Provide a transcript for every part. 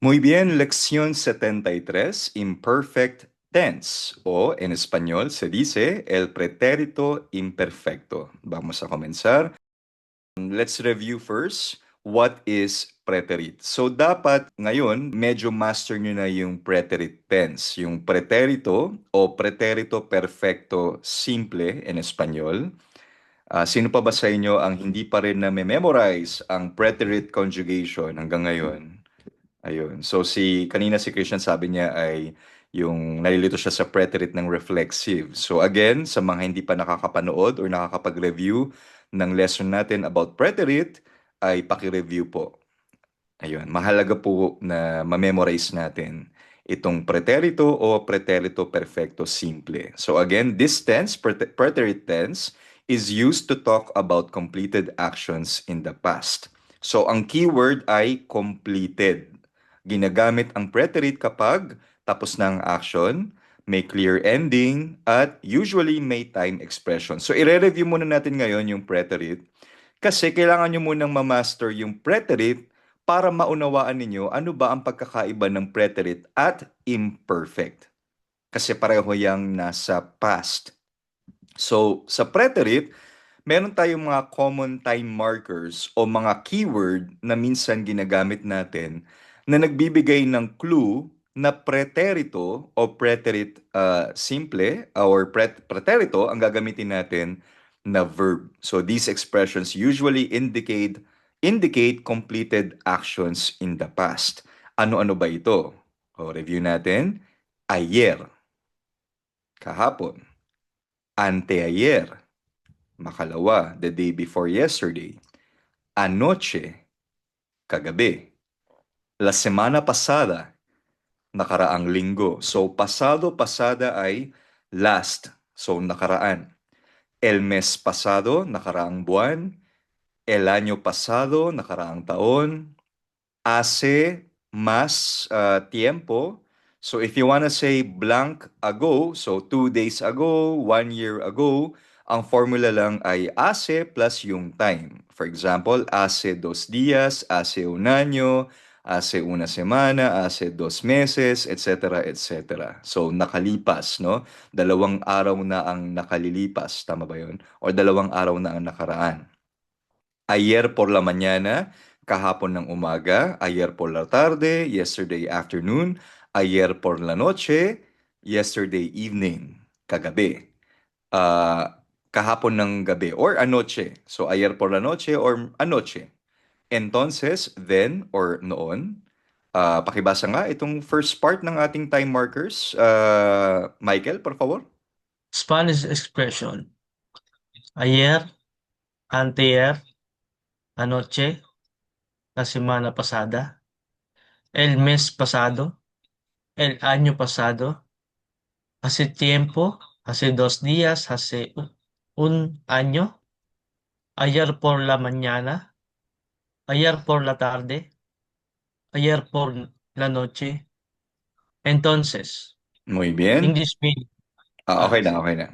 Muy bien, lección 73, imperfect tense, o en español se dice el pretérito imperfecto. Vamos a comenzar. Let's review first. What is preterit? So, dapat ngayon, medyo master nyo na yung preterit tense. Yung pretérito o pretérito perfecto simple en espanyol. Sino pa ba sa inyo ang hindi pa rin na memorize ang preterite conjugation hanggang ngayon? Ayun. So kanina si Christian sabi niya ay yung nalilito siya sa preterite ng reflexive. So again, sa mga hindi pa nakakapanood or nakakapag-review ng lesson natin about preterite, ay paki-review po. Ayun. Mahalaga po na ma-memorize natin itong preterito o preterito perfecto simple. So again, this tense, preterite tense, is used to talk about completed actions in the past. So ang keyword ay completed. Ginagamit ang preterite kapag tapos na ang action, may clear ending, at usually may time expression. So i-review muna natin ngayon yung preterite kasi kailangan nyo munang ma-master yung preterite para maunawaan ninyo ano ba ang pagkakaiba ng preterite at imperfect. Kasi pareho yang nasa past. So, sa preterite, meron tayong mga common time markers o mga keyword na minsan ginagamit natin na nagbibigay ng clue na preterito o preterite simple or preterito ang gagamitin natin na verb. So these expressions usually indicate completed actions in the past. Ano-ano ba ito? O review natin. Ayer, kahapon. Anteayer, makalawa, the day before yesterday. Anoche, kagabi. La semana pasada, nakaraang linggo. So, pasado, pasada ay last. So, nakaraan. El mes pasado, nakaraang buwan. El año pasado, nakaraang taon. Hace más tiempo. So if you wanna say blank ago, so 2 days ago, 1 year ago, ang formula lang ay hace plus yung time. For example, hace 2 días, hace un año, hace una semana, hace 2 meses, etc. etc. So nakalipas, no? 2 araw na ang nakalilipas, tama ba yun? O 2 araw na ang nakaraan. Ayer por la mañana, kahapon ng umaga. Ayer por la tarde, yesterday afternoon. Ayer por la noche, yesterday evening, kagabi. Kahapon ng gabi or anoche. So ayer por la noche or anoche. Entonces, then or noon. Pakibasa nga itong first part ng ating time markers. Michael, por favor. Spanish expression. Ayer, anteayer, anoche, la semana pasada, el mes pasado, el año pasado, hace tiempo, hace 2 días, hace un año, ayer por la mañana, ayer por la tarde, ayer por la noche. Entonces, Muy bien. English meaning. Okay na, Sí. okay na.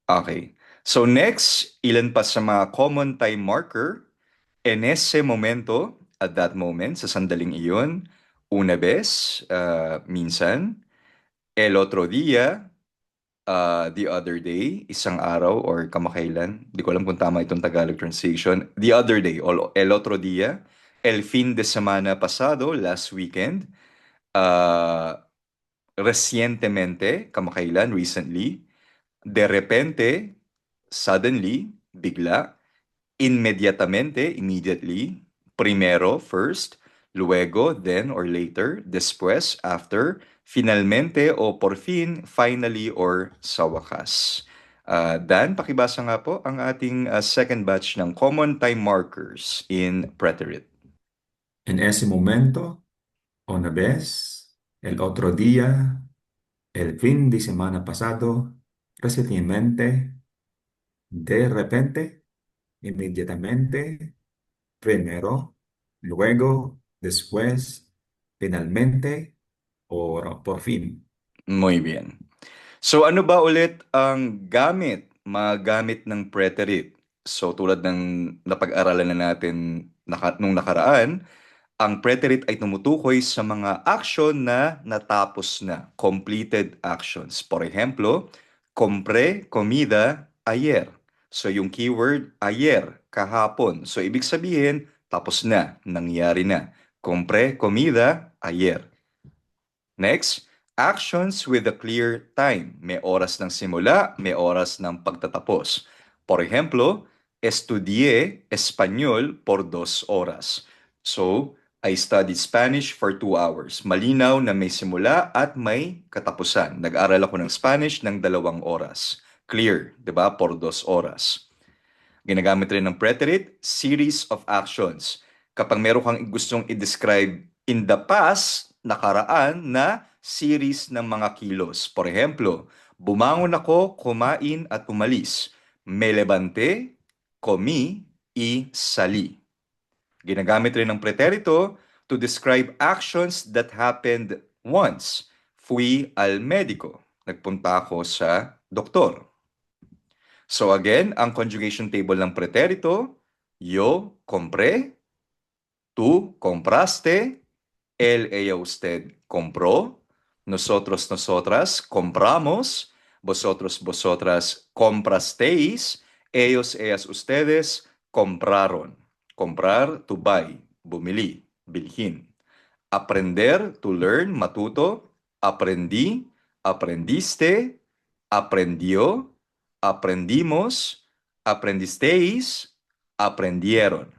Okay. So next, ilan pa sa mga common time marker? En ese momento, at that moment, sa sandaling iyon, una vez, minsan, el otro día, the other day, isang araw or kamakailan. Di ko alam kung tama itong Tagalog translation. The other day, o el otro día, el fin de semana pasado, last weekend, uh, recientemente, kamakailan, recently, de repente, suddenly, bigla, inmediatamente, immediately, primero, first, luego, then or later, después, after, finalmente o por fin, finally or sa wakas. Dan, pakibasa nga po ang ating second batch ng common time markers in preterite. En ese momento, una vez, el otro día, el fin de semana pasado, recientemente, de repente, inmediatamente, primero, luego, después, finalmente, por fin. Muy bien. So ano ba ulit ang mga gamit ng preterite? So tulad ng napag-aralan na natin nung nakaraan, Ang preterite ay tumutukoy sa mga action na natapos na, completed actions. Por ejemplo, compré comida ayer. So yung keyword ayer, kahapon. So ibig sabihin, tapos na, nangyari na. Compré comida ayer. Next, actions with a clear time. May oras ng simula, may oras ng pagtatapos. Por ejemplo, estudié español por 2 horas. So, I studied Spanish for 2 hours. Malinaw na may simula at may katapusan. Nag-aral ako ng Spanish ng 2 oras. Clear, di ba? Por 2 oras. Ginagamit rin ng preterite, series of actions. Kapag meron kang gustong i-describe in the past, nakaraan na series ng mga kilos. Por ejemplo, bumangon ako, kumain at umalis. Me levanté, comí, y salí. Ginagamit rin ng preterito to describe actions that happened once. Fui al médico. Nagpunta ako sa doktor. So again, ang conjugation table ng preterito, yo compré, tú compraste, él, ella, usted compró, nosotros, nosotras compramos, vosotros, vosotras comprasteis, ellos, ellas, ustedes compraron. Comprar, to buy, bumili, bilhin. Aprender, to learn, matuto, aprendí, aprendiste, aprendió, aprendimos, aprendisteis, aprendieron.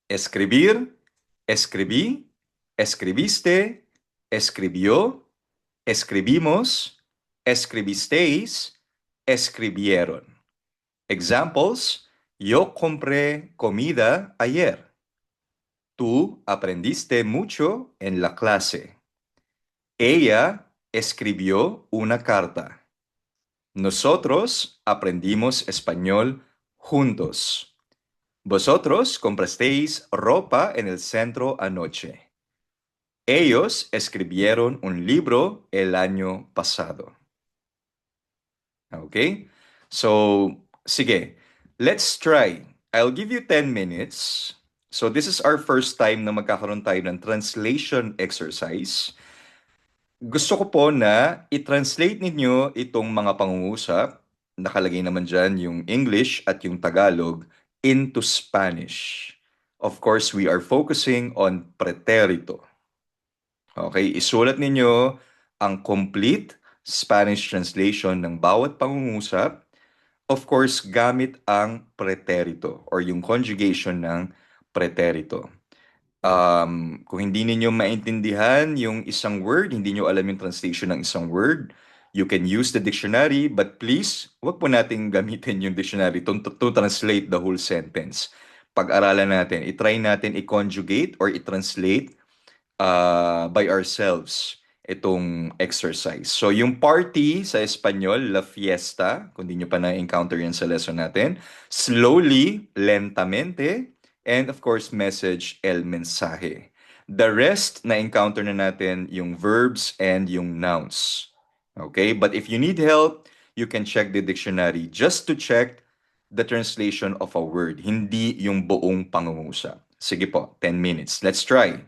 Escribir, escribí, escribiste, escribió, escribimos, escribisteis, escribieron. Examples, yo compré comida ayer. Tú aprendiste mucho en la clase. Ella escribió una carta. Nosotros aprendimos español juntos. Vosotros comprasteis ropa en el centro anoche. Ellos escribieron un libro el año pasado. Okay? So, sige. Let's try. I'll give you 10 minutes. So, this is our first time na magkakaroon tayo ng translation exercise. Gusto ko po na i-translate ninyo itong mga pangungusap. Nakalagay naman dyan yung English at yung Tagalog into Spanish. Of course, we are focusing on preterito. Okay, isulat ninyo ang complete Spanish translation ng bawat pangungusap. Of course, gamit ang preterito or yung conjugation ng preterito. Kung hindi ninyo maintindihan yung isang word, hindi nyo alam yung translation ng isang word, you can use the dictionary, but please, wag po nating gamitin yung dictionary to translate the whole sentence. Pag-aralan natin, i-try natin i-conjugate or i-translate by ourselves itong exercise. So, yung party sa Espanyol, la fiesta, kung di nyo pa na-encounter yan sa lesson natin, slowly, lentamente, and of course, message, el mensaje. The rest, na-encounter na natin yung verbs and yung nouns. Okay? But if you need help, you can check the dictionary just to check the translation of a word, hindi yung buong pangungusap. Sige po, 10 minutes. Let's try.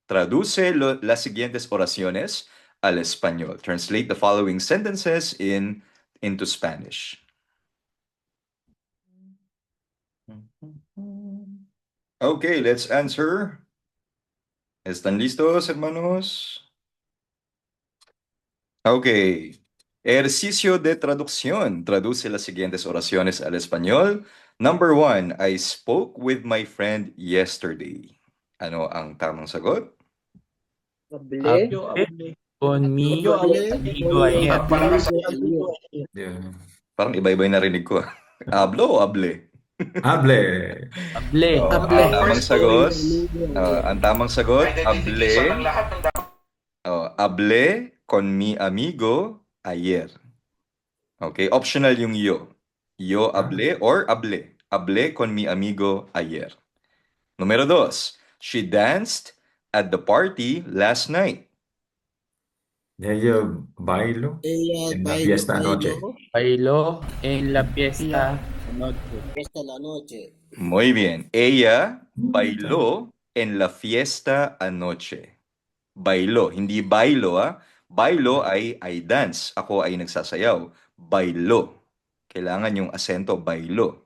Traduce las siguientes oraciones al español. Translate the following sentences into Spanish. Okay, let's answer. ¿Están listos, hermanos? Okay. Ejercicio de traducción. Traduce las siguientes oraciones al español. Number 1, I spoke with my friend yesterday. Ano ang tamang sagot? Hablé Conmigo amigo ayer. Yeah. Parang iba-iba yung narinig ko. Hablo o hable? Hable. Hable. Oh, ang tamang sagot, ang tamang sagot, hable con mi amigo ayer. Okay, optional yung yo. Yo hablé or hable. Hablé con mi amigo ayer. Número 2, she danced at the party last night. Ella bailo en la fiesta anoche. Bailó en la fiesta. esta la noche. Muy bien. Ella bailó en la fiesta anoche. Bailo, hindi bailo Bailo ay dance. Ako ay nagsasayaw. Bailo. Kailangan yung asento, bailo.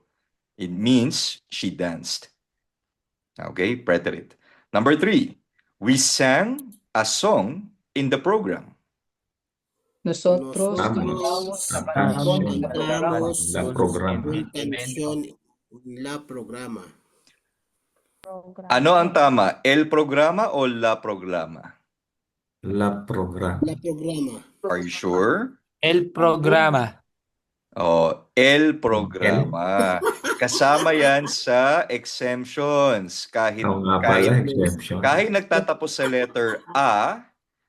It means she danced. Okay, preterite. Number 3, we sang a song in the program. Nosotros Cantamos la programa. Ano ang tama? El programa o la programa? La programa. Are you sure? El programa. Oh, el programa. Kasama yan sa exemptions. Kahit Oo nga pala, exemption. kahit nagtatapos sa letter A,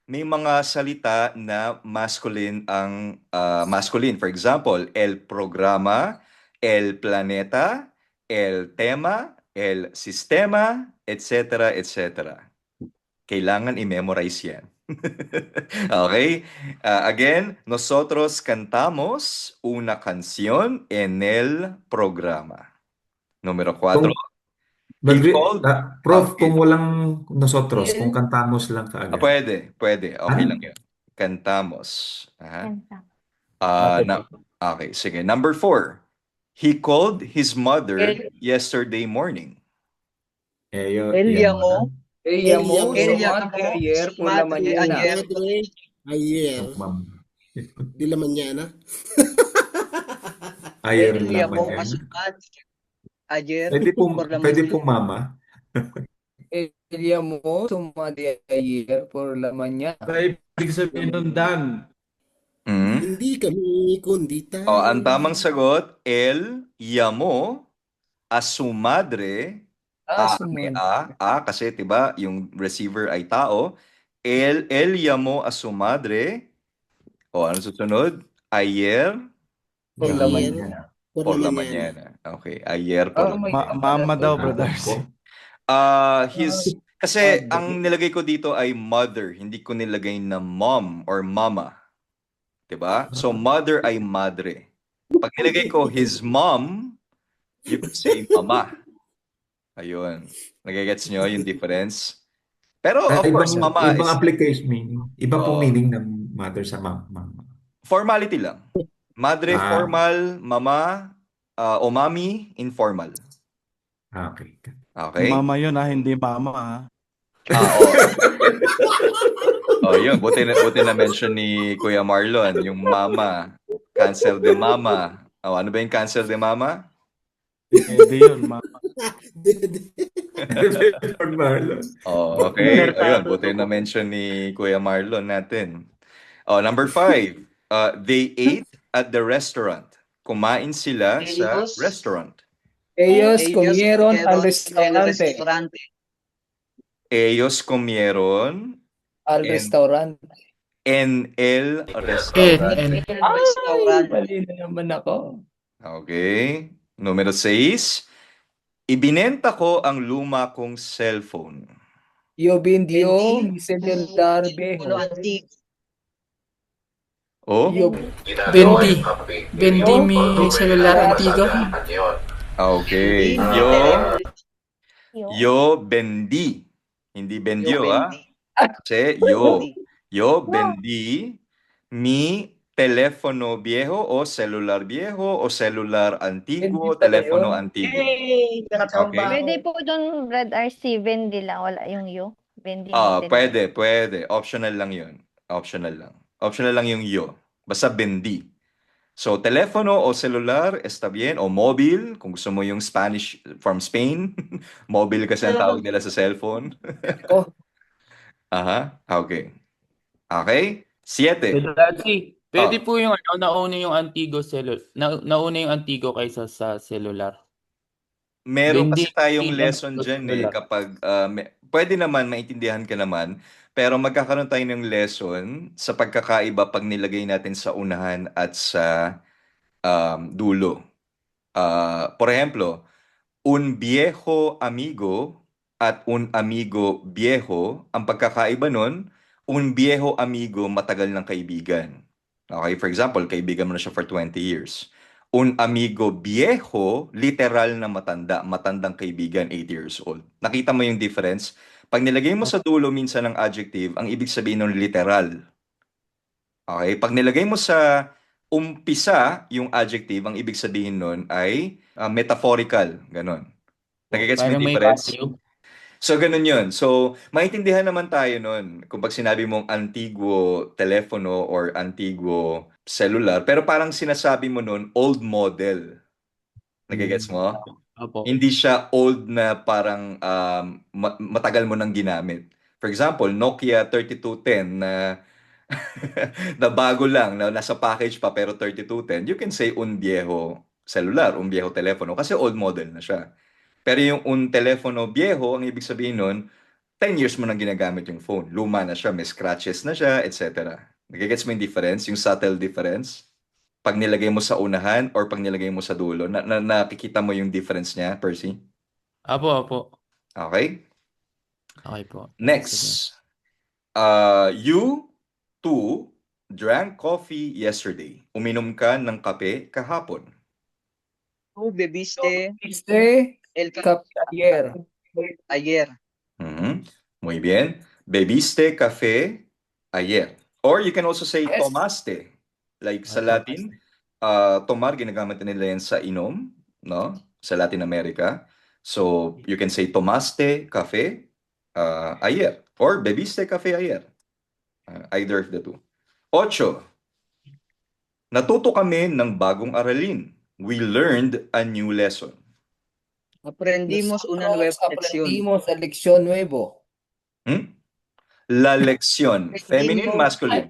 may mga salita na masculine ang masculine. For example, el programa, el planeta, el tema, el sistema, etc., etc. Kailangan i-memorize yan. Okay? Again, nosotros cantamos una canción en el programa. Número 4. Prof, kung walang nosotros, kung cantamos lang kaagad. Pwede. Okay lang yun. Cantamos. Okay, sige. Number 4. He called his mother yesterday morning. Él llamó ayer por la mañana. Ayer de la mañana. Ayer Él la llamó a mañana. su madre ayer por la Pwede mañana. po mama. Él llamó a su madre ayer por la mañana. Ibig sabihin nun, Dan. Hindi kami kundi tayo. Ang tamang sagot, él llamó a su madre. Kasi 'di ba, yung receiver ay tao. Él llamó a su madre. Ano susunod? Ayer Por la mañana. por la mañana. Okay, ayer por la mañana. Mama daw, brothers. Kasi ang nilagay ko dito ay mother, hindi ko nilagay na mom or mama. 'Di ba? So mother ay madre. Pag nilagay ko his mom, you could say mama. Ayun. Nagigets nyo yung difference? Pero of course, mama ibang is application meaning. Iba pong meaning ng mother sa mama. formality lang. Madre formal, mama o mami informal. Okay. Okay? Mama yun hindi mama Yun. Buti na mention ni Kuya Marlon, yung mama. Cancel de mama. Ano ba yung cancel de mama? Hindi yun, mama. Okay. Ayun, buti na mention ni Kuya Marlon natin. Number 5. They ate at the restaurant. Kumain sila sa restaurant. Ellos comieron al restaurante. Ellos comieron Al restaurante. en el restaurant. Mali na naman ako. Okay. Numero 6. Ibinenta ko ang luma kong cellphone. Yo vendió mi celular viejo. Yo Vendí mi celular antiguo. Okay. Yo vendí. Hindi vendió, Kasi yo vendí mi teléfono viejo o celular antiguo, teléfono antiguo. Okay. Pwede po doon, Red RC, vendi lang. Wala yung yo. Vendi mo din. Pwede. Optional lang yun. Optional lang yung yo. Basta vendi. So, telepono o celular, está bien. O mobile, kung gusto mo yung Spanish from Spain. Mobile kasi ang tawag nila sa cellphone. Okay. Okay? 7. Pwede po yung nauna yung Antigo kaysa sa cellular. Meron Hindi kasi tayong lang lesson sa dyan cellular. kapag pwede naman maintindihan ka naman, pero magkakaroon tayo ng lesson sa pagkakaiba pag nilagay natin sa unahan at sa dulo. Por ejemplo, un viejo amigo at un amigo viejo, ang pagkakaiba nun, un viejo amigo matagal ng kaibigan. Okay, for example, kaibigan mo na siya for 20 years. Un amigo viejo, literal na matanda, matandang kaibigan, 80 years old. Nakita mo yung difference? Pag nilagay mo sa dulo minsan ng adjective, ang ibig sabihin nun literal. Okay? Pag nilagay mo sa umpisa yung adjective, ang ibig sabihin nun ay metaphorical. Ganon. Nagigets mo Parang yung may difference? value. So, ganun yun. So, maintindihan naman tayo nun kung pag sinabi mong antiguo telepono or antiguo cellular, pero parang sinasabi mo nun, old model. Nagigets mo? Opo. Hindi siya old na parang matagal mo nang ginamit. For example, Nokia 3210 na na bago lang, na nasa package pa pero 3210, you can say un viejo celular, un viejo telepono kasi old model na siya. Pero yung un telepono viejo, ang ibig sabihin nun, 10 years mo nang ginagamit yung phone. Luma na siya, may scratches na siya, etc. Nagigets mo yung difference, yung subtle difference? Pag nilagay mo sa unahan or pag nilagay mo sa dulo, nakikita mo yung difference niya, Percy? Opo. Okay? Okay po. Sige. Next. You two drank coffee yesterday. Uminom ka ng kape kahapon. Tú bebiste Este el ayer. ayer. Muy bien. Bebiste café ayer. Or you can also say Yes. tomaste. Like sa Ah, Latin, tomar, ginagamit nila yan sa inom, no? Sa Latin America. So, you can say tomaste café ayer. Or bebiste café ayer. Either of the two. 8. Natuto kami ng bagong aralin. We learned a new lesson. Aprendimos una Nosotros nueva lección. aprendimos la lección nuevo. La lección. Feminine, Aprendimos- masculine.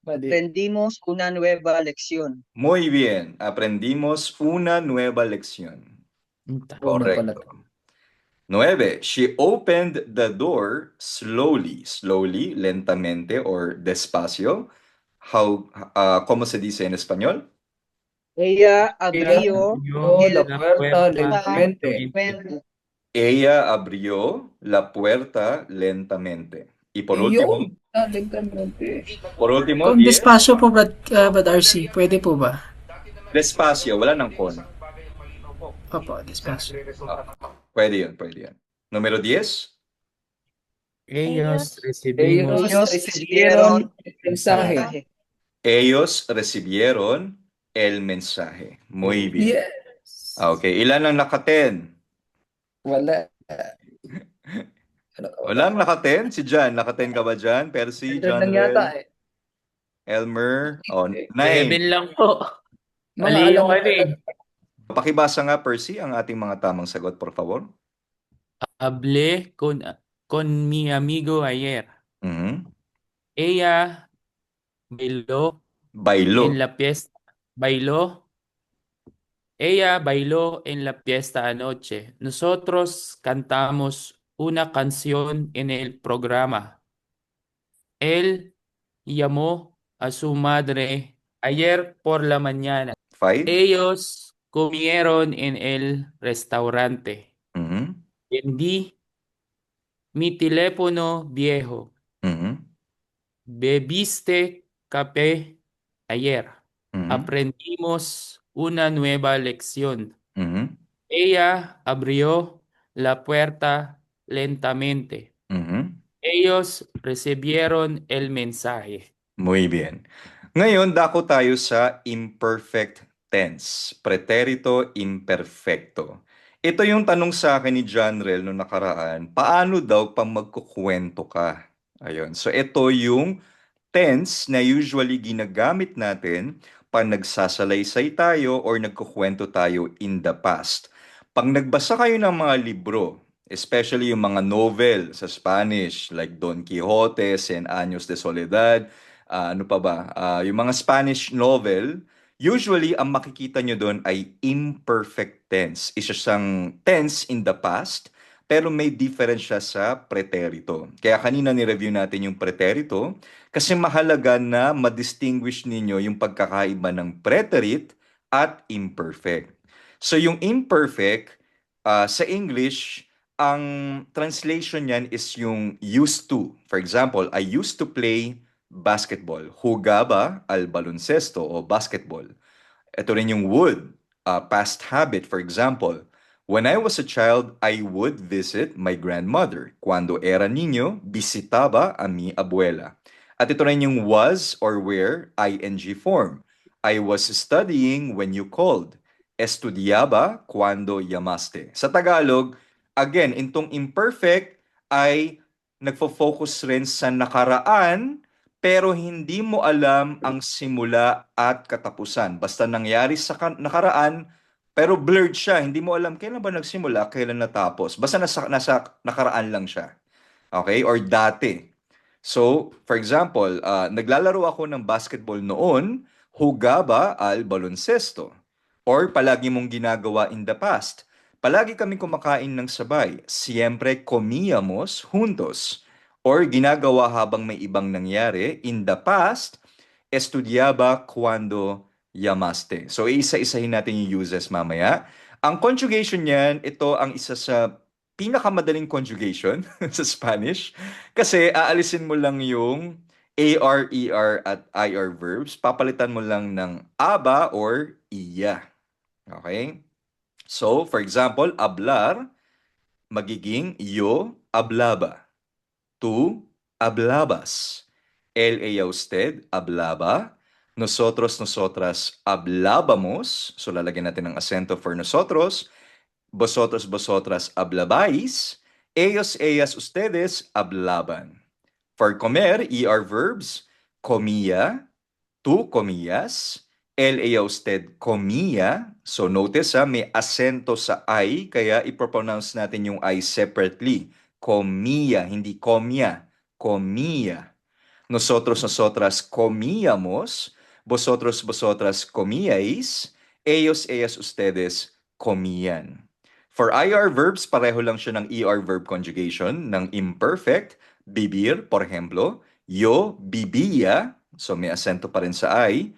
Mali. Aprendimos una nueva lección. Muy bien. Aprendimos una nueva lección. Una pala Correcto. 9. She opened the door slowly. Slowly, lentamente, or despacio. ¿Cómo se dice en español? Ella abrió la puerta lentamente. Ella abrió la puerta lentamente. Y por último, Lentamente. Kung 10, dispasyo po, Brad RC, pwede po ba? despacio, wala ng con. Opo, dispasyo. Pwede yun. Número 10, Ellos Ellos recibimos recibieron el mensaje. ellos recibieron el mensaje. Muy bien. Yes. Okay, ilan ang naka-10? Wala. Walang naka-10? Si John, naka-10 ka ba dyan? Percy, John lang yata Rel, eh. Elmer, 9. 7 lang po. Mga Mali alam yung mo ano eh. Pakibasa nga, Percy, ang ating mga tamang sagot, por favor. Hablé con mi amigo ayer. Mhm. Ella bailó Bailo. en la fiesta. Ella bailó en la fiesta anoche. Nosotros cantamos una canción en el programa. Él llamó a su madre ayer por la mañana. 5. Ellos comieron en el restaurante. Mhm. Vendí mi teléfono viejo. Mhm. Bebiste café ayer. Mhm. Aprendimos una nueva lección. Mhm. Ella abrió la puerta lentamente. Mhm. Ellos recibieron el mensaje. Muy bien. Ngayon, dako tayo sa imperfect tense. Preterito imperfecto. Ito yung tanong sa akin ni John Rel noong nakaraan. Paano daw pang magkukwento ka? Ayun. So, ito yung tense na usually ginagamit natin pag nagsasalaysay tayo or nagkukwento tayo in the past. Pag nagbasa kayo ng mga libro, especially yung mga novel sa Spanish like Don Quixote, Cien Años de Soledad, ano pa ba? Yung mga Spanish novel, usually ang makikita nyo doon ay imperfect tense. Isa siyang tense in the past, pero may difference siya sa preterito. Kaya kanina ni-review natin yung preterito kasi mahalaga na ma-distinguish ninyo yung pagkakaiba ng preterite at imperfect. So yung imperfect, sa English, ang translation niyan is yung used to. For example, I used to play basketball. Jugaba al baloncesto o basketball. Ito rin yung would, past habit. For example, when I was a child, I would visit my grandmother. Cuando era niño, visitaba a mi abuela. At ito rin yung was or were, ing form. I was studying when you called. Estudiaba cuando llamaste. Sa Tagalog, again, itong imperfect ay nagfo-focus rin sa nakaraan pero hindi mo alam ang simula at katapusan. Basta nangyari sa nakaraan, pero blurred siya. Hindi mo alam kailan ba nagsimula, kailan natapos. Basta nasa nakaraan lang siya. Okay? Or dati. So, for example, naglalaro ako ng basketball noon, jugaba al baloncesto. Or palagi mong ginagawa in the past. Palagi kami kumakain ng sabay. Siempre comíamos juntos. Or ginagawa habang may ibang nangyari. In the past, estudiaba cuando llamaste. So, isa-isahin natin yung uses mamaya. Ang conjugation niyan, ito ang isa sa pinakamadaling conjugation sa Spanish. Kasi aalisin mo lang yung AR, ER, at IR verbs. Papalitan mo lang ng aba or iya. Okay? So, for example, hablar, magiging yo hablaba. Tú hablabas. Él, ella, usted hablaba. Nosotros, nosotras hablábamos. So, lalagyan natin ng acento for nosotros. Vosotros, vosotras hablabais. Ellos, ellas, ustedes hablaban. For comer, ER verbs, comía, tú comías, él, ella, usted comía. So notice may acento sa I, kaya ipropronounce natin yung I separately. Comía, hindi comía. Comía. Nosotros, nosotras comíamos. Vosotros, vosotras comíais. Ellos, ellas, ustedes comían. For IR verbs, pareho lang siya ng ER verb conjugation ng imperfect. Bibir, por ejemplo. Yo bibía. So may acento pa rin sa I.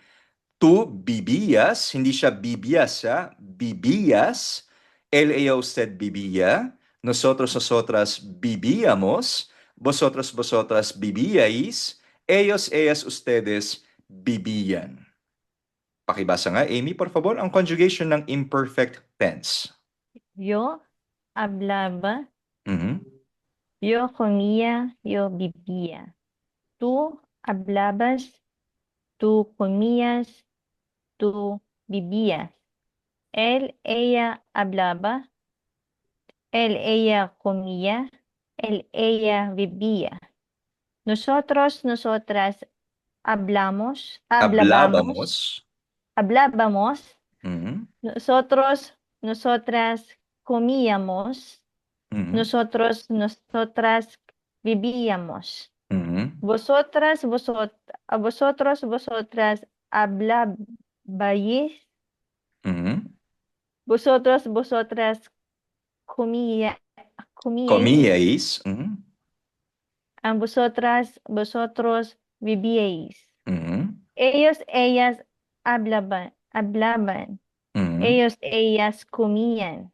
Tú vivías, hindi siya vivías, vivías. Él, ella, usted vivía. Nosotros, nosotras vivíamos. Vosotros, vosotras vivíais. Ellos, ellas, ustedes vivían. Pakibasa nga, Amy, por favor, ang conjugation ng imperfect tense. Yo hablaba, Mhm. yo comía, yo vivía. Tú hablabas, tú comías, tú vivías. Él, ella hablaba, él, ella comía, él, ella vivía. Nosotros, nosotras hablábamos, hablábamos. Mhm. Nosotros, nosotras comíamos. Mhm. Nosotros, nosotras vivíamos. Mhm. Vosotras, vosotros, vosotras hablabais. Mhm. Vosotros, vosotras comíais. Comíais. Mhm. Vosotras, vosotros vivíais. Mhm. Ellos, ellas hablaban. Mhm. Ellos, ellas comían.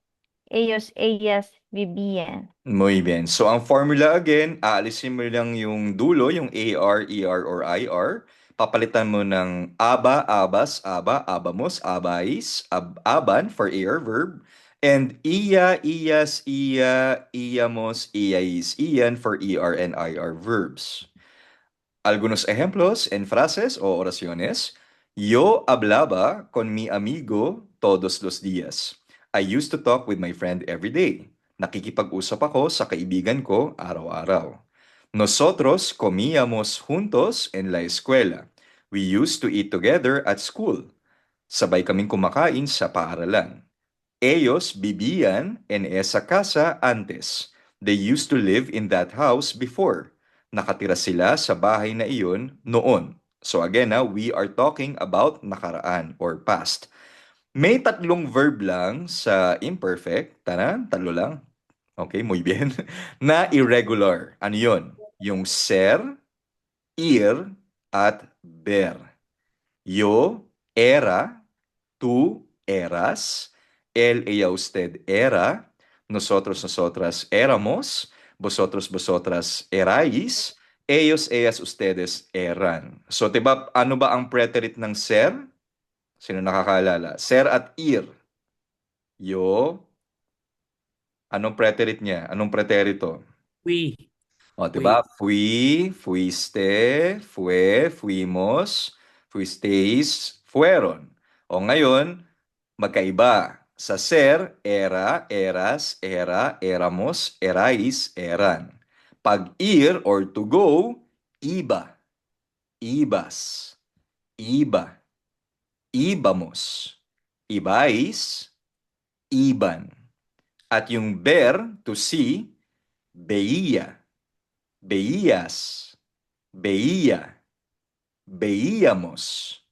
Ellos, ellas vivían. Muy bien. So, ang formula again, aalisin mo lang yung dulo, yung AR, ER, or IR. Papalitan mo ng aba, abas, aba, abamos, abais, aban for AR verb. And iya, iyas, iya, iyamos, iyais, iyan for ER and IR verbs. Algunos ejemplos en frases o oraciones. Yo hablaba con mi amigo todos los días. I used to talk with my friend every day. Nakikipag-usap ako sa kaibigan ko araw-araw. Nosotros comíamos juntos en la escuela. We used to eat together at school. Sabay kaming kumakain sa paaralan. Ellos vivían en esa casa antes. They used to live in that house before. Nakatira sila sa bahay na iyon noon. So again, we are talking about nakaraan or past. May tatlong verb lang sa imperfect. Tatlo lang. Okay, muy bien. Na irregular. Ano yun? Yung ser, ir, at ver. Yo era, tú eras, él, ella, usted era, nosotros, nosotras éramos, vosotros, vosotras erais, ellos, ellas, ustedes eran. So, diba, ano ba ang preterite ng ser? Sino nakakaalala? Ser at ir. Yo. Anong preterit niya? Anong preterito? Fui. O, diba? Fui, fuiste, fue, fuimos, fuisteis, fueron. O ngayon, magkaiba. Sa ser, era, eras, era, éramos, erais, eran. Pag ir or to go, iba, ibas, iba, ibamos, ibais, iban. At yung ber, to see, veía, veías, veía, veíamos,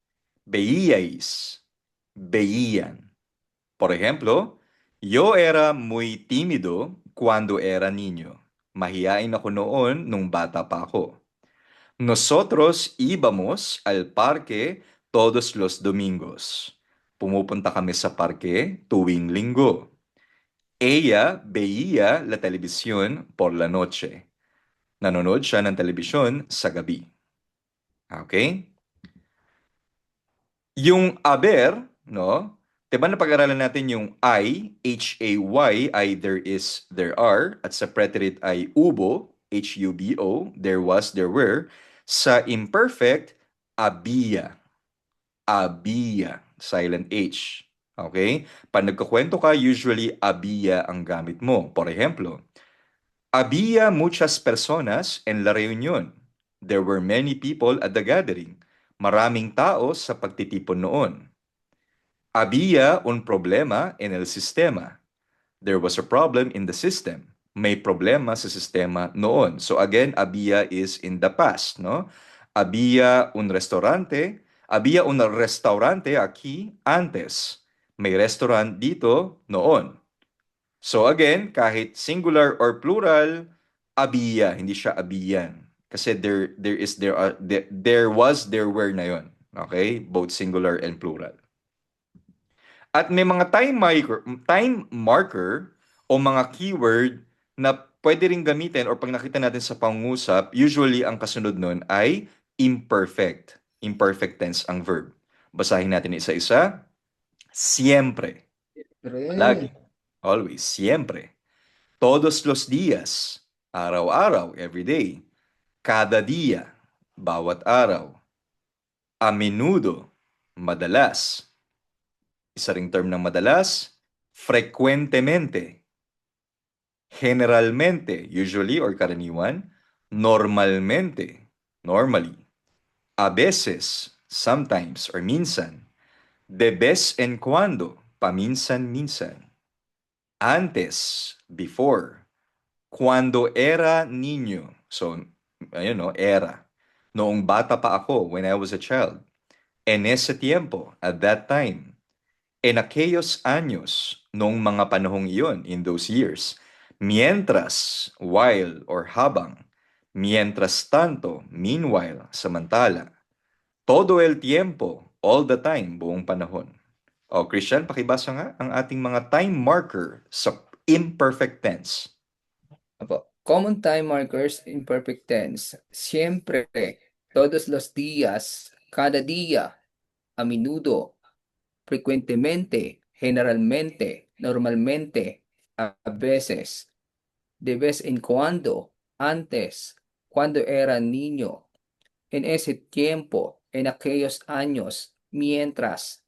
veíais, veían. Por ejemplo, yo era muy tímido cuando era niño. Mahiyain ako noon nung bata pa ako. Nosotros íbamos al parque todos los domingos. Pumupunta kami sa parke tuwing linggo. Ella veía la televisión por la noche. Nanonood siya ng telebisyon sa gabi. Okay? Yung haber, no? Diba napag-aralan natin yung I, H-A-Y, I, there is, there are, at sa preterite ay ubo, H-U-B-O, there was, there were. Sa imperfect, había, había, silent H. Okay? Pag nagkukwento ka, usually había ang gamit mo. Por ejemplo, había muchas personas en la reunión. There were many people at the gathering. Maraming tao sa pagtitipon noon. Había un problema en el sistema. There was a problem in the system. May problema sa sistema noon. So again, había is in the past, no? Había un restaurante aquí antes. May restaurant dito noon. So again, kahit singular or plural, había, hindi siya habían. Kasi there was, there were na yon. Okay? Both singular and plural. At may mga time marker o mga keyword na pwede ring gamitin or pag nakita natin sa pangungusap, usually ang kasunod nun ay imperfect. Imperfect tense ang verb. Basahin natin isa-isa. Siempre. Lagi. Always. Siempre. Todos los días. Araw-araw. Every day. Cada día. Bawat araw. A menudo. Madalas. Isa ring term ng madalas, frecuentemente, generalmente, usually or karaniwan, normalmente, normally, a veces, sometimes or minsan, de vez en cuando, paminsan-minsan, antes, before, cuando era niño, so, ayun no, era, noong bata pa ako, when I was a child, en ese tiempo, at that time, en aquellos años, noong mga panahong iyon, in those years, mientras, while, or habang, mientras tanto, meanwhile, samantala, todo el tiempo, all the time, buong panahon. O, Christian, pakibasa nga ang ating mga time marker sa imperfect tense. Apo. Common time markers in perfect tense. Siempre, todos los días, cada día, a menudo, frecuentemente, generalmente, normalmente, a veces, de vez en cuando, antes, cuando era niño, en ese tiempo, en aquellos años, mientras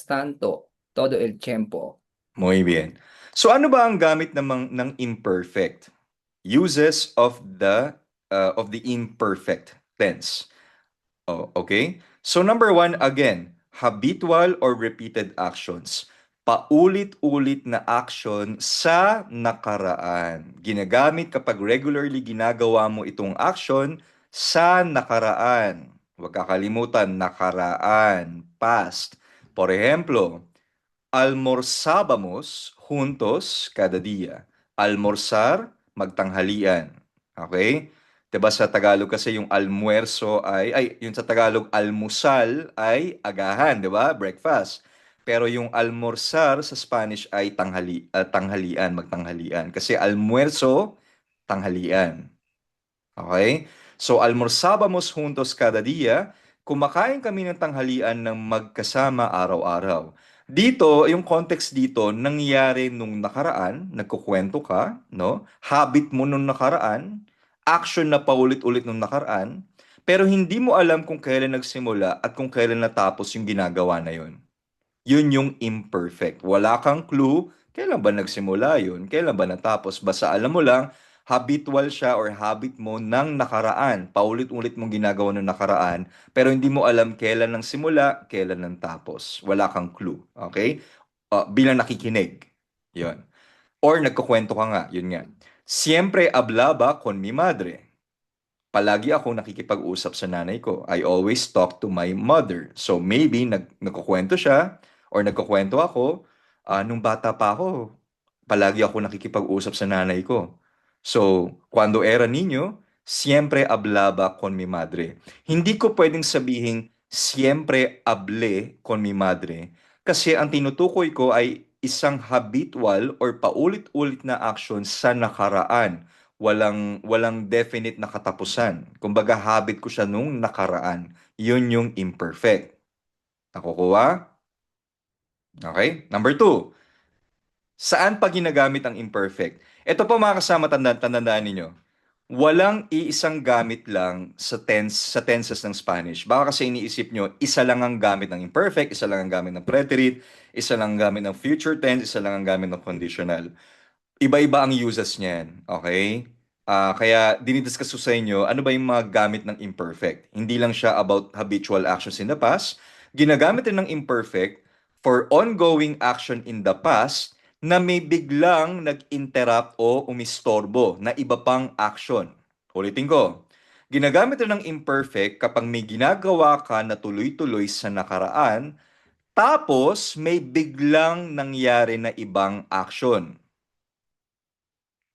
tanto, todo el tiempo. Muy bien. So ano ba ang gamit ng imperfect? Uses of the imperfect tense. Oh, okay? So number 1, again, habitual or repeated actions. Paulit-ulit na action sa nakaraan. Ginagamit kapag regularly ginagawa mo itong action sa nakaraan. Huwag kakalimutan, nakaraan, past. Por ejemplo, almorzábamos juntos cada día. Almorzar, magtanghalian. Okay? Diba sa Tagalog kasi yung almuerzo yung sa Tagalog almusal ay agahan, diba? Breakfast. Pero yung almorzar sa Spanish ay tanghalian, magtanghalian. Kasi almuerzo, tanghalian. Okay? So almorzábamos juntos cada día. kumakain kami ng tanghalian ng magkasama araw-araw. Dito, yung context dito, nangyari nung nakaraan, nagkukwento ka, no? Habit mo nung nakaraan, action na paulit-ulit nung nakaraan, pero hindi mo alam kung kailan nagsimula at kung kailan natapos yung ginagawa na yun. Yun yung imperfect. Wala kang clue, kailan ba nagsimula yun? Kailan ba natapos? Basta alam mo lang, habitual siya or habit mo ng nakaraan. Paulit-ulit mong ginagawa ng nakaraan, pero hindi mo alam kailan nang simula, kailan nang tapos. Wala kang clue. Okay? Bilang nakikinig. Yun. Or nagkukwento ka nga. Yun nga. Siempre hablaba con mi madre. Palagi ako nakikipag-usap sa nanay ko. I always talk to my mother. So maybe nagkukwento siya or nagkukwento ako, nung bata pa ako, palagi ako nakikipag-usap sa nanay ko. So, cuando era niño, siempre hablaba con mi madre. Hindi ko pwedeng sabihin, siempre hablé con mi madre. Kasi ang tinutukoy ko ay isang habitual or paulit-ulit na action sa nakaraan. Walang definite na katapusan. Kumbaga, habit ko siya nung nakaraan. Yun yung imperfect. Nakukuha? Okay? Number 2. Saan pa ginagamit ang imperfect? Ito po mga kasama, tandaan ninyo. Walang iisang gamit lang sa tenses ng Spanish. Baka kasi iniisip nyo, isa lang ang gamit ng imperfect, isa lang ang gamit ng preterite, isa lang ang gamit ng future tense, isa lang ang gamit ng conditional. Iba-iba ang uses niyan, okay? Kaya dinidiscuss ko sa inyo, ano ba yung mga gamit ng imperfect? Hindi lang siya about habitual actions in the past. Ginagamit din ng imperfect for ongoing action in the past na may biglang nag-interrupt o umistorbo na iba pang action. Ulitin ko. Ginagamit din ng imperfect kapag may ginagawa ka na tuloy-tuloy sa nakaraan, tapos may biglang nangyari na ibang action.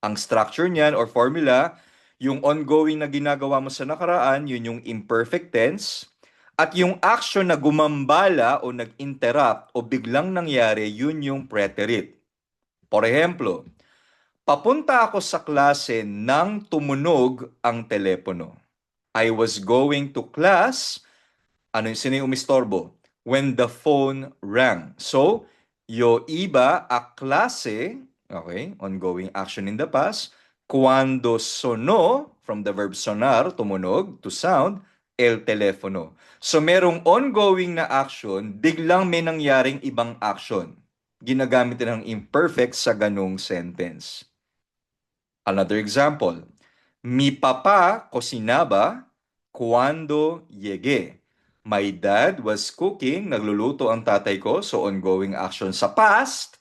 Ang structure niyan or formula, yung ongoing na ginagawa mo sa nakaraan, yun yung imperfect tense. At yung action na gumambala o nag-interrupt o biglang nangyari, yun yung preterite. Por ejemplo, papunta ako sa klase nang tumunog ang telepono. I was going to class, sino yung umistorbo? When the phone rang. So, yo iba a klase, okay, ongoing action in the past, cuando sonó, from the verb sonar, tumunog, to sound, el telefono. So, merong ongoing na action, biglang may nangyaring ibang action. Ginagamit din ng imperfect sa ganung sentence. Another example, mi papá cocinaba cuando llegué. My dad was cooking, nagluluto ang tatay ko, so ongoing action sa past.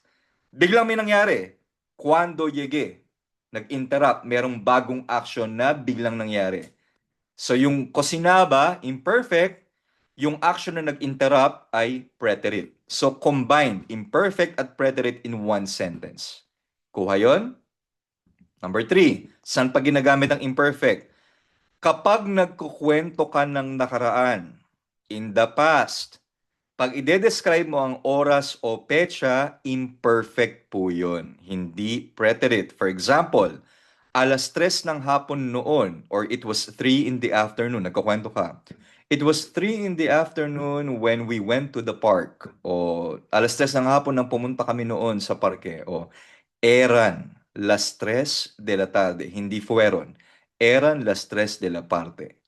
Biglang may nangyari, cuando llegué. Nag-interrupt, merong bagong action na biglang nangyari. So yung cocinaba, imperfect, yung action na nag-interrupt ay preterite. So combined, imperfect at preterite in one sentence. Kuha yon? Number 3, saan pa ginagamit ang imperfect? Kapag nagkukwento ka ng nakaraan, in the past, pag ide-describe mo ang oras o petsa, imperfect po yun. Hindi preterite. For example, alas 3 ng hapon noon, or it was 3 in the afternoon, nagkukwento ka. It was 3 in the afternoon when we went to the park. O alas 3 ng hapon nang pumunta kami noon sa parke. O eran las 3 de la tarde. Hindi fueron. Eran las 3 de la tarde.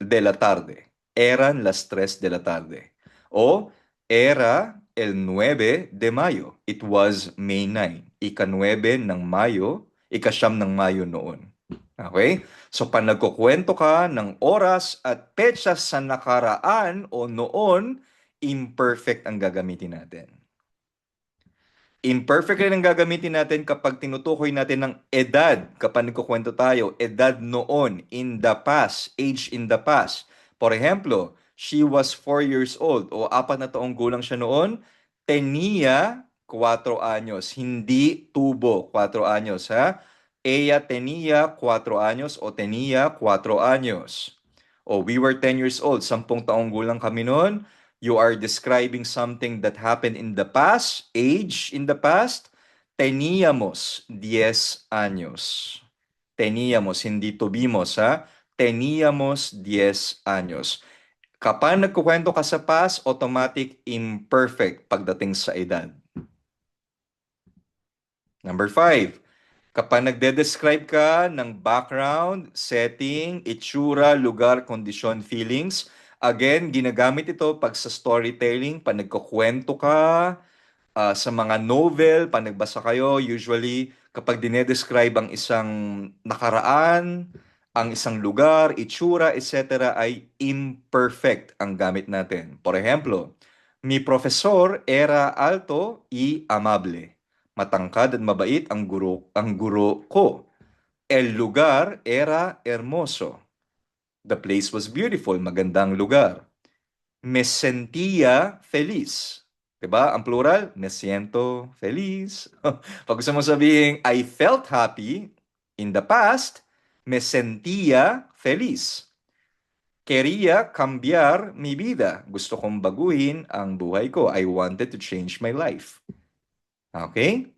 Eran las 3 de la tarde. O era el 9 de Mayo. It was May 9. Ika-9 ng Mayo, ika-9 ng Mayo noon. Okay? So, pag nagkukwento ka ng oras at petsa sa nakaraan o noon, imperfect ang gagamitin natin. Imperfect rin ang gagamitin natin kapag tinutukoy natin ng edad. Kapag nagkukwento tayo, edad noon, in the past, age in the past. For example, she was 4 years old o 4 na taong gulang siya noon, tenía 4 anyos. Hindi tubo, 4 anyos, ha? Ella tenía 4 años o tenía 4 años. O we were 10 years old, 10 taong gulang kami noon. You are describing something that happened in the past, age in the past. Teníamos 10 años. Teníamos, hindi tuvimos, ha? Teníamos 10 años. Kapag nagkukwento ka sa past, automatic imperfect pagdating sa edad. Number 5, kapag nagde-describe ka ng background, setting, itsura, lugar, kondisyon, feelings, again, ginagamit ito pag sa storytelling, pag nagkukwento ka, sa mga novel, pag nagbasa kayo, usually, kapag dinedescribe ang isang nakaraan, ang isang lugar, itsura, etc. ay imperfect ang gamit natin. Por ejemplo, mi profesor era alto y amable. Matangkad at mabait ang guro ko. El lugar era hermoso. The place was beautiful, magandang lugar. Me sentía feliz. Diba? Ang plural, me siento feliz. Pag gusto mo sabihin, I felt happy in the past, me sentía feliz. Quería cambiar mi vida. Gusto kong baguhin ang buhay ko. I wanted to change my life. Okay?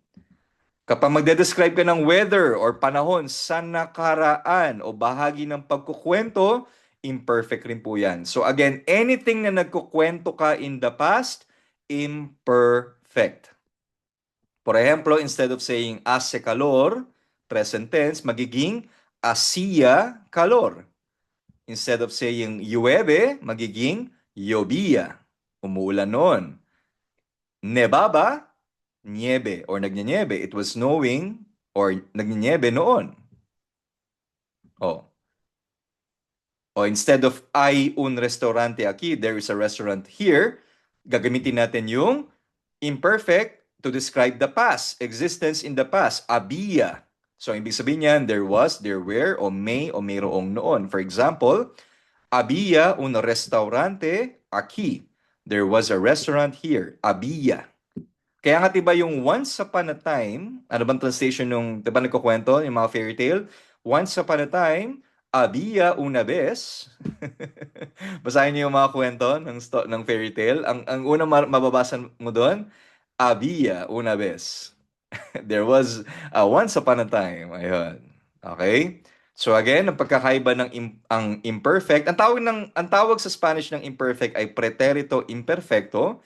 Kapag magde-describe ka ng weather or panahon sa nakaraan o bahagi ng pagkukwento, imperfect rin po yan. So again, anything na nagkukwento ka in the past, imperfect. Por ejemplo, instead of saying hace calor, present tense, magiging hacía calor. Instead of saying llueve, magiging llovía. Umuulan noon. Nebaba, niebe or nagnyenyebe. It was snowing or nagnyenyebe noon. Oh. O instead of hay un restaurante aquí, there is a restaurant here, gagamitin natin yung imperfect to describe the past, existence in the past, había. So, ibig sabihin niyan, there was, there were, o may, o mayroong noon. For example, había un restaurante aquí. There was a restaurant here. Había. Kaya nga diba yung once upon a time, ano bang translation nung, diba nagkukwento, yung mga fairy tale? Once upon a time, había una vez. Basahin niyo yung mga kwento ng fairy tale. Ang unang mababasa mo doon, había una vez. There was once upon a time. Ayun. Okay? So again, ang pagkakaiba ng ang imperfect, ang tawag sa Spanish ng imperfect ay preterito imperfecto.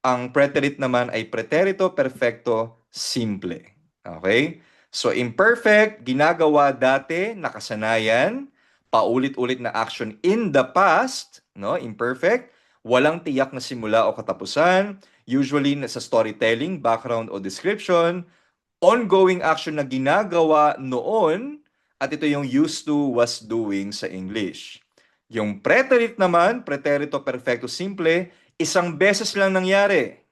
Ang preterite naman ay preterito perfecto simple. Okay? So imperfect, ginagawa dati, nakasanayan, paulit-ulit na action in the past, no? Imperfect, walang tiyak na simula o katapusan, usually sa storytelling, background o description, ongoing action na ginagawa noon, at ito yung used to, was doing sa English. Yung preterite naman, preterito perfecto simple, isang beses lang nangyari.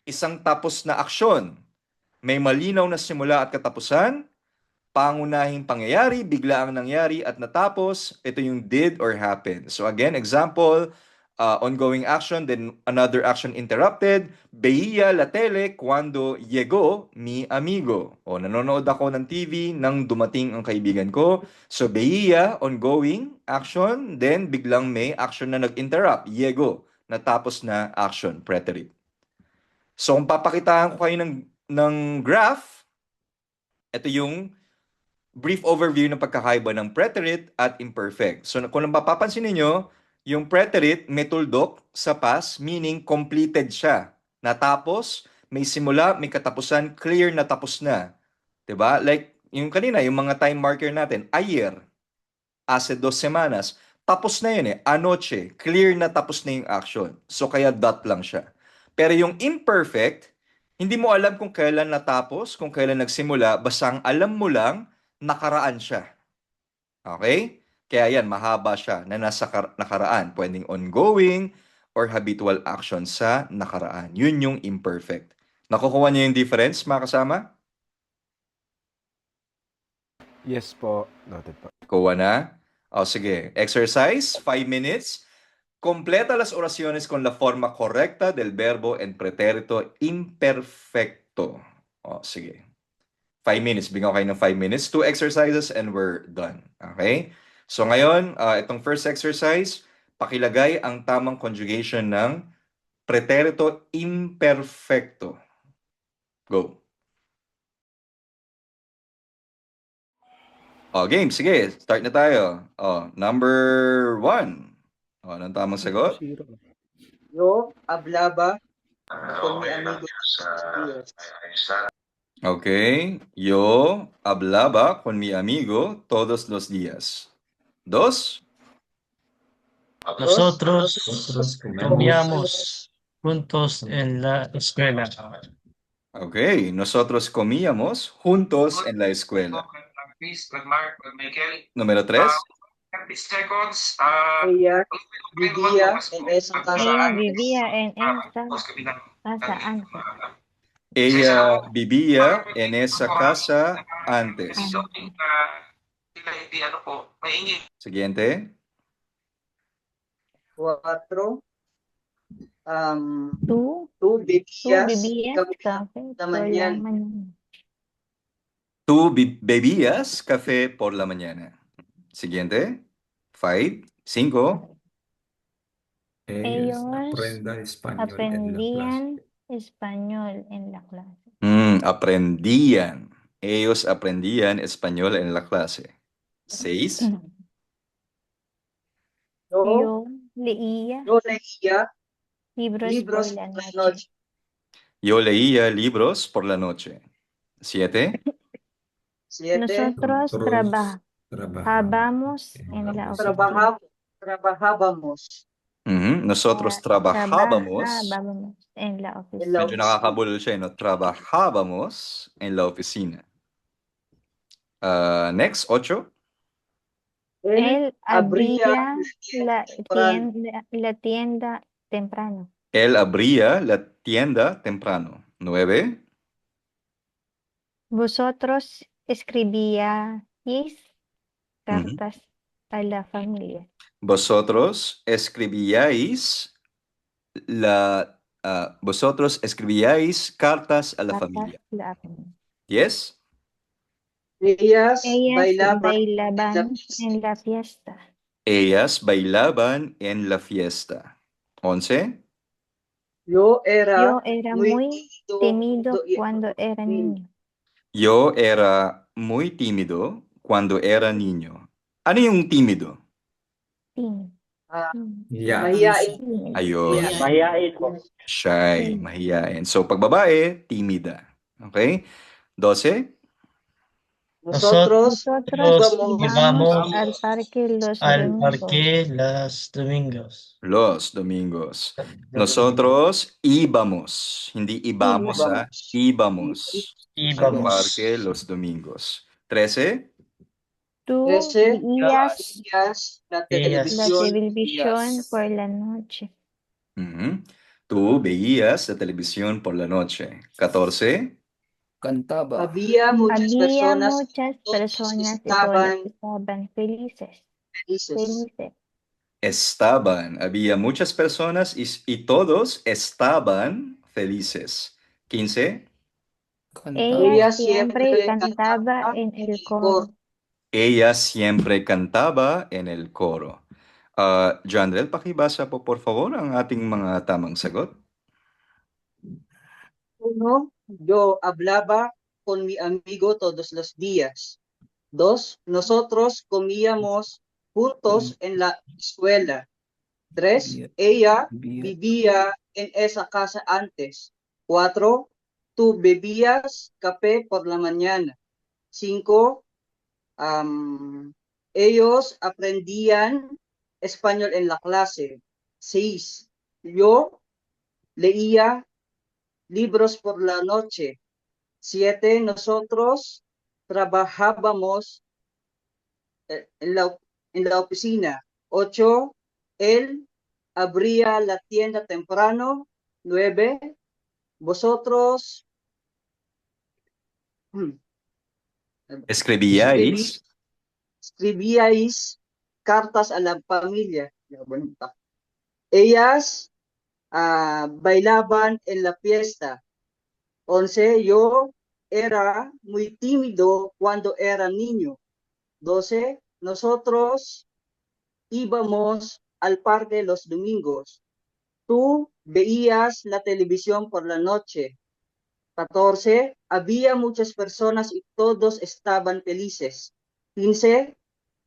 Isang tapos na aksyon. May malinaw na simula at katapusan, pangunahing pangyayari, bigla ang nangyari at natapos, ito yung did or happened. So again, example, ongoing action, then another action interrupted. Veía la tele cuando llegó mi amigo. O nanonood ako ng TV nang dumating ang kaibigan ko. So veía, ongoing action, then biglang may action na nag-interrupt. Llegó, natapos na action, preterite. So kung papakitaan ko kayo ng graph, ito yung brief overview ng pagkakaiba ng preterite at imperfect. So kung mapapansin niyo, yung preterite may tuldok sa past, meaning completed siya. Natapos, may simula, may katapusan, clear na tapos na. 'Di ba? Like yung kanina, yung mga time marker natin, ayer, hace 2 semanas, tapos na yun eh, anoche, clear na tapos na yung action. So kaya dot lang siya. Pero yung imperfect, hindi mo alam kung kailan natapos, kung kailan nagsimula, basta ang alam mo lang, nakaraan siya. Okay? Kaya yan, mahaba siya na nasa nakaraan. Pwedeng ongoing or habitual action sa nakaraan. Yun yung imperfect. Nakukuha niyo yung difference, mga kasama? Yes po. Noted po. Kuha na? O sige, exercise, 5 minutes. Completa las oraciones con la forma correcta del verbo en pretérito imperfecto. O sige. 5 minutes. Bigyan ko kayo ng 5 minutes. 2 exercises and we're done. Okay? So ngayon, itong first exercise, pakilagay ang tamang conjugation ng pretérito imperfecto. Go. O, game. Sige, start na tayo. O, number 1. Anong tamang sagot? Yo hablaba con mi amigo todos los días. Okay. Yo hablaba con mi amigo todos los días. 2. Nosotros Nosotros comíamos juntos en la escuela. Okay. Nosotros comíamos juntos en la escuela. Número 3. Ella vivía en esa casa Ella antes. vivía en esa casa antes. Ella vivía en esa casa antes. Siguiente. 4. Tú Tú vivías bebías café café la por la mañana. mañana. Tú bebías café por la mañana. Siguiente. 5. Ellos Ellos aprenda español en la clase. aprendían español en la clase. Aprendían. Ellos aprendían español en la clase. 6. Yo, Yo leía yo leía libros libros por la por la noche. noche. Yo leía libros por la noche. 7. 7. Nosotros Nosotros trabajábamos en la oficina. Trabajábamos Nosotros trabajábamos. Trabajábamos en la en la oficina. Medyo nakakabulol siya, no? Trabajábamos en la oficina. Next, 8. Él Él abría abría temprano. la tienda temprano. Él abría la tienda temprano. 9. Vosotros escribíais Ujú. cartas a la familia. Vosotros escribíais cartas a la Cartas familia. a la familia. 10. Ellas Ellas bailaban en la fiesta. Ellas bailaban en la fiesta. 11. Yo Yo era era muy muy tímido cuando era niño. Yo era muy tímido cuando era niño. Ano yung tímido? Tímido. Yeah. mahiyain. Tímido. Ayun. Mahiyain po. Shy, mahiyain. So, pag babae, tímida. Okay? 12. Nosotros Íbamos al parque los domingos. Los domingos. Nosotros íbamos. Hindi ibamos, íbamos al parque los domingos. 13. Tú 13. veías La la televisión. televisión por la noche. Ujú. Tú veías la televisión por la noche. 14. Cantaba. Había muchas Había personas muchas personas y todos estaban estaban felices. felices. Había muchas personas y todos estaban felices. 15. Cantaba. Ella siempre cantaba en el coro. Ella siempre cantaba en el coro. Jandrel, pakibasa po por favor ang ating mga tamang sagot. 1. Yo hablaba con mi amigo todos los días. 2. Nosotros comíamos juntos en la escuela. 3. Ella vivía en esa casa antes. 4. Tú bebías café por la mañana. 5. Ellos aprendían español en la clase. 6. Yo leía libros por la noche. 7. Nosotros trabajábamos en la oficina. 8. Él abría la tienda temprano. 9. Vosotros Escribíais. escribíais cartas a la familia. Ellas bailaban en la fiesta. 11. Yo era muy tímido cuando era niño. 12. Nosotros íbamos al parque los domingos. Tú veías la televisión por la noche. 14. Había muchas personas y todos estaban felices. 15.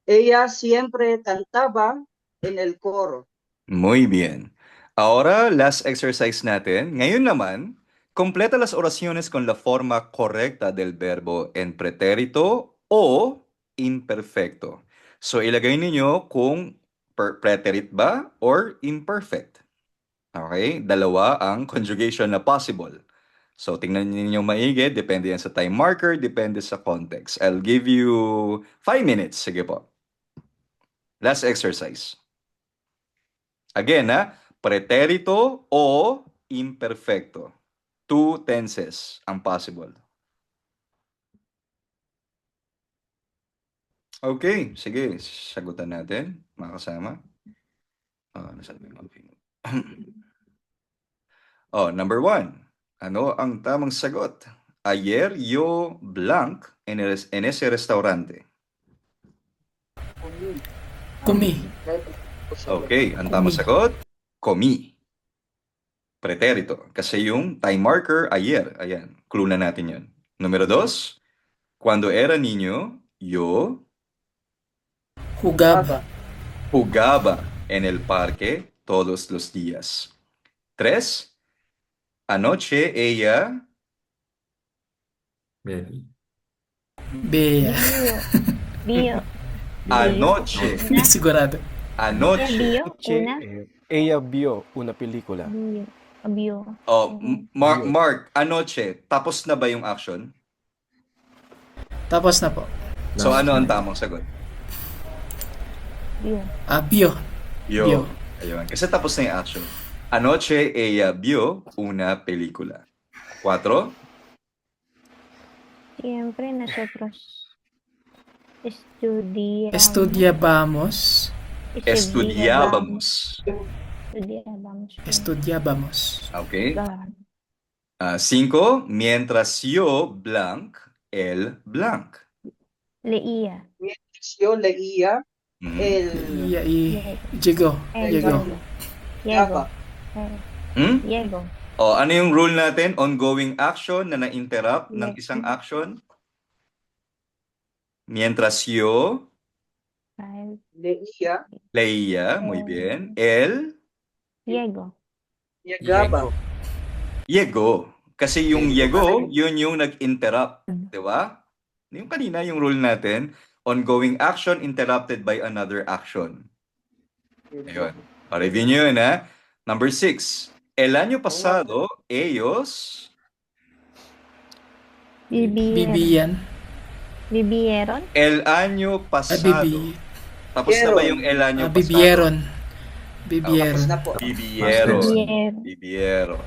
Ella siempre cantaba en el coro. Muy bien. Ahora, last exercise natin. Ngayon naman, completa las oraciones con la forma correcta del verbo en pretérito o imperfecto. So, ilagay ninyo kung preterit ba or imperfect. Okay? Dalawa ang conjugation na possible. So, tingnan ninyo maigi. Depende yan sa time marker, depende sa context. I'll give you 5 minutes. Sige po. Last exercise. Again, pretérito o imperfecto. Two tenses ang possible. Okay, sige. Sagutan natin, mga kasama. Nasabi ko. Number 1. Ano ang tamang sagot? Ayer yo blanc en ese restaurante. Kumi. Okay, ang tamang sagot, comí. Pretérito. Kasi yung time marker, ayer. Ayan, clue na natin yun. Número 2, cuando era niño, yo Hugaba. jugaba en el parque todos los días. 3, anoche ella Very. Bea. Bio. anoche Hindi sigurado. anoche Bio. Che, Una. ella vio una película. Bio. Bio. Mark, anoche, tapos na ba yung action? Tapos na po. So ano ang tamang sagot? Bio. Bio. Yo. Yo. Ayun. Kasi tapos na yung action. Anoche ella vio una película. 4. Siempre nosotros estudiamos. Estudiábamos. Estudiábamos. Estudiábamos. Estudiábamos. Okay. Estudiábamos. 5. Mientras yo blanc, él blanc. Leía. Mientras yo leía, Mhm. él Y llegó. Llegó. Diego. Hmm? Diego. Ano yung rule natin? Ongoing action na na-interrupt ng isang action. Mientras yo leía, leía, muy bien. Él Diego. llegaba. llegó. Kasi yung llegó, yun yung nag-interrupt. Di ba? Yung kanina, yung rule natin, ongoing action interrupted by another action. Ayun. Pa-review nyo yun, ha? Number 6. El año pasado, ellos Vivían. Vivieron. el año pasado. Tapos na ba yung el año pasado? Vivieron. Tapos Vivieron. na po. Vivieron. Vivieron. Vivieron.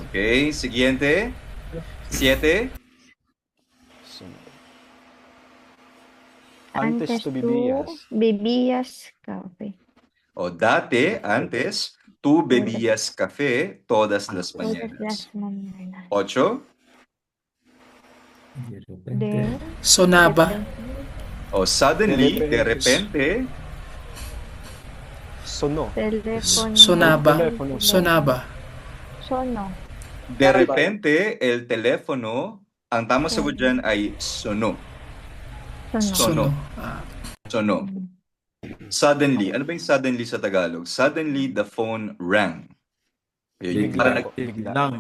Okay, siguiente. 7. Antes tú vivías. Vivías café. Dati, antes, tú bebías café todas las Todas mañanas. las mañanas. 8. De repente. Sonaba. Suddenly, de repente, Sonó. Teléfono. Sonaba. Teléfono. Sonaba. Sono. de repente, el teléfono, ang tamang sagot dyan ay sono. Sono. Sono. Ah, Sono. Suddenly. Ano ba yung suddenly sa Tagalog? Suddenly, the phone rang. Ayun, yung parang Biglang.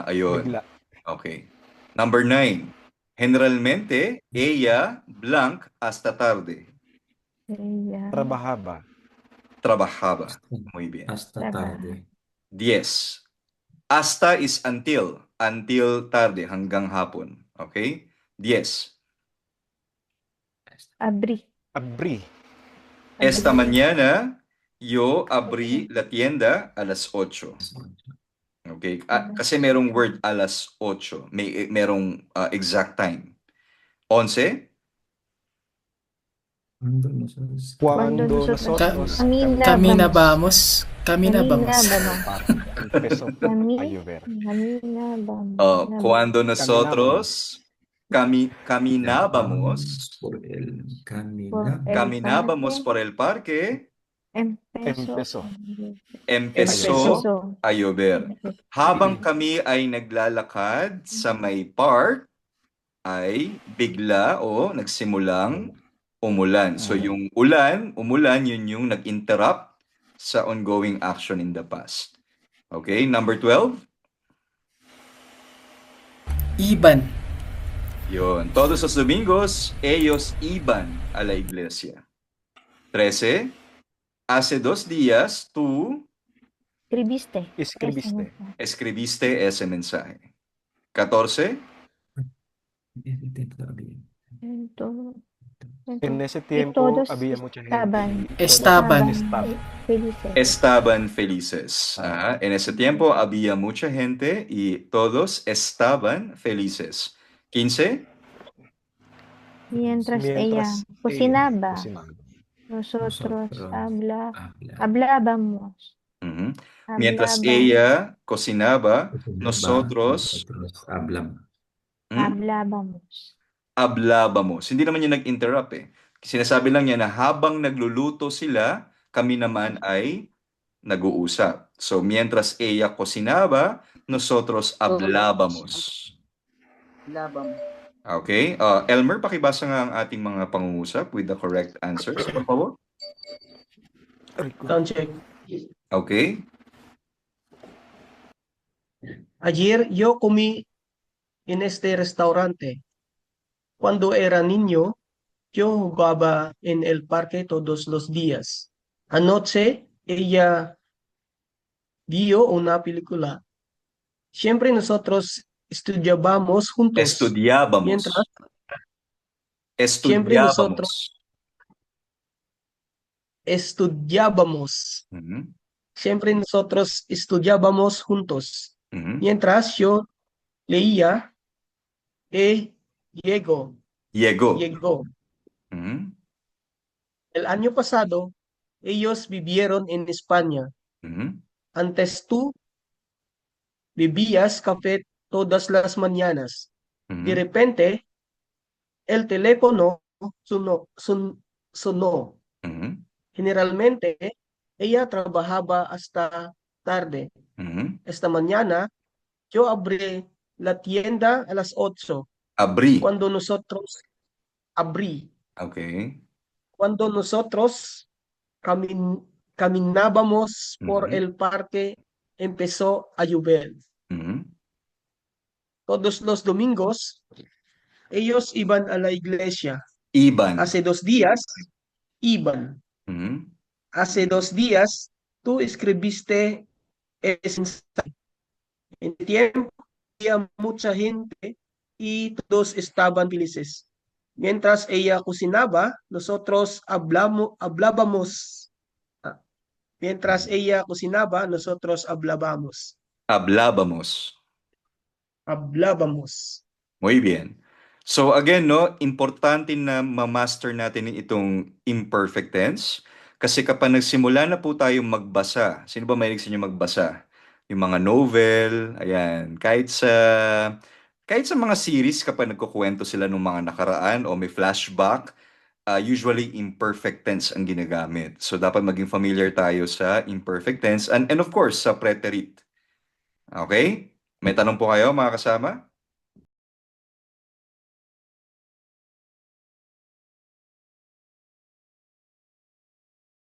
ayun. Bigla. Okay. Number 9. Generalmente, ella blank hasta tarde. Ella. Trabajaba. Trabajaba. Muy bien. Hasta Trabaja. tarde. 10. Hasta is until. Until tarde, hanggang hapon. Okay? 10. Abrí. Abrí. Esta mañana, yo abrí la tienda a las 8. Okay? Kasi merong word a las 8. Merong exact time. 11. Cuando nosotros- nosotros Camina vamos. Camina vamos. empezó a llover. Cuando nosotros caminábamos Por el caminábamos por el parque, Empezó. empezó a llover. Habang kami ay naglalakad sa may park, ay bigla o nagsimulang umulan. So yung umulan, yun yung nag-interrupt sa ongoing action in the past. Okay, number 12. Iban. Yun. Todos los domingos, ellos iban a la iglesia. 13. Hace 2 días, tú Escribiste. Escribiste. escribiste ese mensaje. 14. Ento- En ese Y tiempo todos había mucha gente estaban, y todos Estaban. felices. Estaban felices. En ese tiempo había mucha gente y todos estaban felices. 15. Mientras ella mientras cocinaba, cocinaba. nosotros habla- hablábamos. Ujú. Mientras Hablaba- ella cocinaba, Cocinaba, nosotros hablamos. Hablábamos. hablábamos. Hindi naman niya nag-interrupt eh. Sinasabi lang niya na habang nagluluto sila, kami naman ay nag-uusap. So, mientras ella cocinaba, nosotros hablábamos. Labang. Okay? Elmer, pakibasa nga ang ating mga pangungusap with the correct answers, por favor. Sound check. Okay? Ayer yo comí en este restaurante. Cuando era niño, yo jugaba en el parque todos los días. Anoche ella vio una película. Siempre nosotros estudiábamos juntos. Estudiábamos. Mientras Estudiábamos. estudiábamos. Ujú, Siempre nosotros estudiábamos juntos. ujú. Mientras yo leía, llegó. Llegó. Ujú, El año pasado, ellos vivieron en España. ujú. Antes tú bebías café todas las mañanas. De Ujú. repente, el teléfono sonó. Ujú. Generalmente, ella trabajaba hasta tarde. Ujú. Esta mañana, yo abrí la tienda a las 8. Abrí. Cuando nosotros abrí. Okay. Cuando nosotros caminábamos por Ujú. el parque, empezó a llover. Ujú. Todos los domingos, ellos iban a la iglesia. Iban. Hace 2 días, iban. Ujú. Hace 2 días, tú escribiste ese mensaje. En el tiempo, había mucha gente y todos estaban felices. Mientras ella cocinaba, nosotros hablábamos. Mientras ella cocinaba, nosotros hablábamos. Hablábamos. Hablábamos. Muy bien. So again, no, importante na ma-master natin itong imperfect tense kasi kapag nagsimula na po tayong magbasa, sino ba mahilig sa inyo magbasa? Yung mga novel, ayan, kahit sa mga series kapag nagkukwento sila ng mga nakaraan o may flashback, usually imperfect tense ang ginagamit. So dapat maging familiar tayo sa imperfect tense and of course sa preterite. Okay? May tanong po kayo mga kasama?